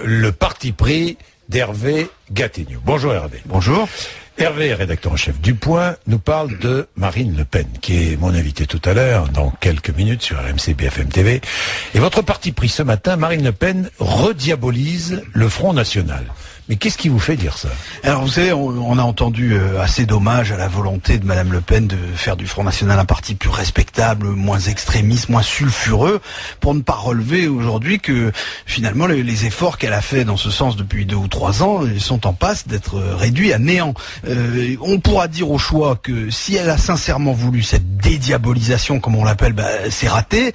Le parti pris d'Hervé Gattegno. Bonjour Hervé. Bonjour. Hervé, rédacteur en chef du Point, nous parle de Marine Le Pen, qui est mon invité tout à l'heure, dans quelques minutes sur RMC BFM TV. Et votre parti pris ce matin, Marine Le Pen rediabolise le Front National. Mais qu'est-ce qui vous fait dire ça? Alors vous savez, on a entendu assez d'hommages à la volonté de Madame Le Pen de faire du Front National un parti plus respectable, moins extrémiste, moins sulfureux, pour ne pas relever aujourd'hui que finalement les efforts qu'elle a fait dans ce sens depuis 2 ou 3 ans sont en passe d'être réduits à néant. On pourra dire au choix que si elle a sincèrement voulu cette dédiabolisation, comme on l'appelle, c'est raté,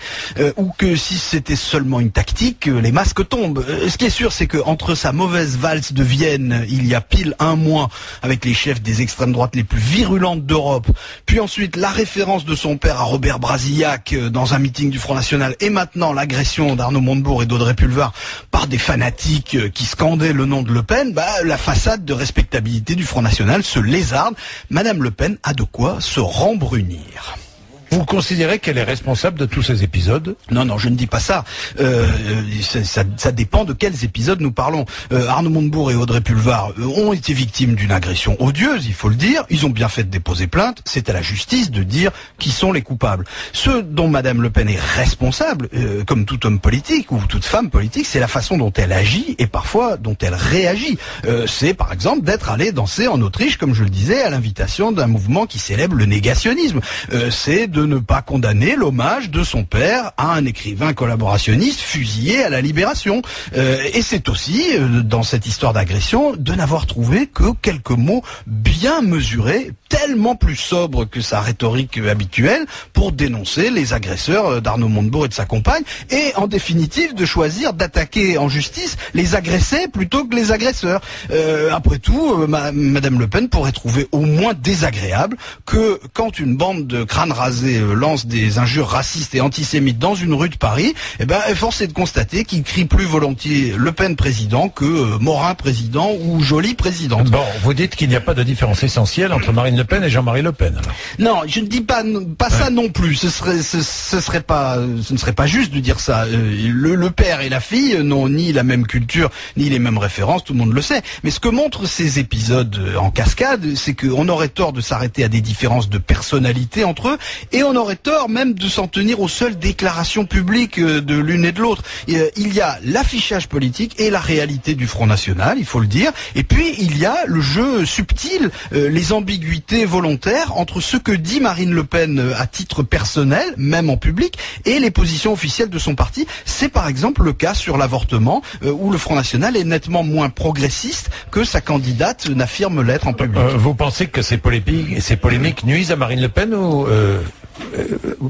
ou que si c'était seulement une tactique, les masques tombent. Ce qui est sûr, c'est que entre sa mauvaise valse de Vienne, il y a pile 1 mois, avec les chefs des extrêmes droites les plus virulentes d'Europe, puis ensuite la référence de son père à Robert Brasillac dans un meeting du Front National, et maintenant l'agression d'Arnaud Montebourg et d'Audrey Pulvar par des fanatiques qui scandaient le nom de Le Pen, la façade de respectabilité du Front National se lézarde. Madame Le Pen a de quoi se rembrunir. Vous considérez qu'elle est responsable de tous ces épisodes? Non, je ne dis pas ça. Ça dépend de quels épisodes nous parlons. Arnaud Montebourg et Audrey Pulvar ont été victimes d'une agression odieuse, il faut le dire. Ils ont bien fait de déposer plainte. C'est à la justice de dire qui sont les coupables. Ce dont Madame Le Pen est responsable, comme tout homme politique ou toute femme politique, c'est la façon dont elle agit et parfois dont elle réagit. C'est par exemple d'être allée danser en Autriche, comme je le disais, à l'invitation d'un mouvement qui célèbre le négationnisme. C'est de ne pas condamner l'hommage de son père à un écrivain collaborationniste fusillé à la Libération. Et c'est aussi, dans cette histoire d'agression, de n'avoir trouvé que quelques mots bien mesurés, tellement plus sobres que sa rhétorique habituelle, pour dénoncer les agresseurs d'Arnaud Montebourg et de sa compagne, et en définitive de choisir d'attaquer en justice les agressés plutôt que les agresseurs. Après tout, Madame Le Pen pourrait trouver au moins désagréable que quand une bande de crânes rasés lance des injures racistes et antisémites dans une rue de Paris, force est de constater qu'il crie plus volontiers Le Pen président que Morin président ou Joly présidente. Bon, vous dites qu'il n'y a pas de différence essentielle entre Marine Le Pen et Jean-Marie Le Pen, alors. Non, je ne dis pas ça non plus. Ce ne serait pas juste de dire ça. Le père et la fille n'ont ni la même culture, ni les mêmes références, tout le monde le sait. Mais ce que montrent ces épisodes en cascade, c'est qu'on aurait tort de s'arrêter à des différences de personnalité entre eux, et on aurait tort même de s'en tenir aux seules déclarations publiques de l'une et de l'autre. Il y a l'affichage politique et la réalité du Front National, il faut le dire. Et puis il y a le jeu subtil, les ambiguïtés volontaires entre ce que dit Marine Le Pen à titre personnel, même en public, et les positions officielles de son parti. C'est par exemple le cas sur l'avortement, où le Front National est nettement moins progressiste que sa candidate n'affirme l'être en public. Vous pensez que ces polémiques nuisent à Marine Le Pen ou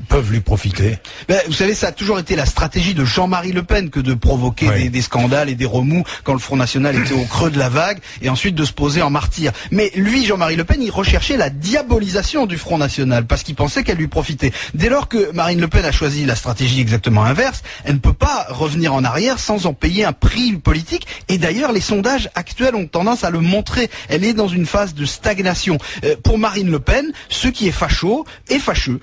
peuvent lui profiter? Vous savez, ça a toujours été la stratégie de Jean-Marie Le Pen que de provoquer des scandales et des remous quand le Front National était au creux de la vague, et ensuite de se poser en martyr. Mais lui, Jean-Marie Le Pen, il recherchait la diabolisation du Front National parce qu'il pensait qu'elle lui profitait. Dès lors que Marine Le Pen a choisi la stratégie exactement inverse, elle ne peut pas revenir en arrière sans en payer un prix politique. Et d'ailleurs, les sondages actuels ont tendance à le montrer. Elle est dans une phase de stagnation. Pour Marine Le Pen, ce qui est facho est fâcheux.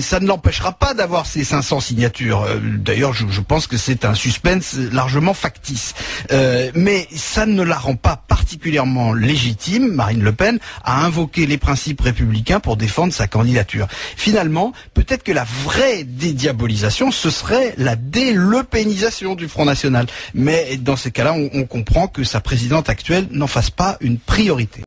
Ça ne l'empêchera pas d'avoir ses 500 signatures. D'ailleurs, je pense que c'est un suspense largement factice. Mais ça ne la rend pas particulièrement légitime, Marine Le Pen, à invoquer les principes républicains pour défendre sa candidature. Finalement, peut-être que la vraie dédiabolisation, ce serait la délepénisation du Front National. Mais dans ces cas-là, on comprend que sa présidente actuelle n'en fasse pas une priorité.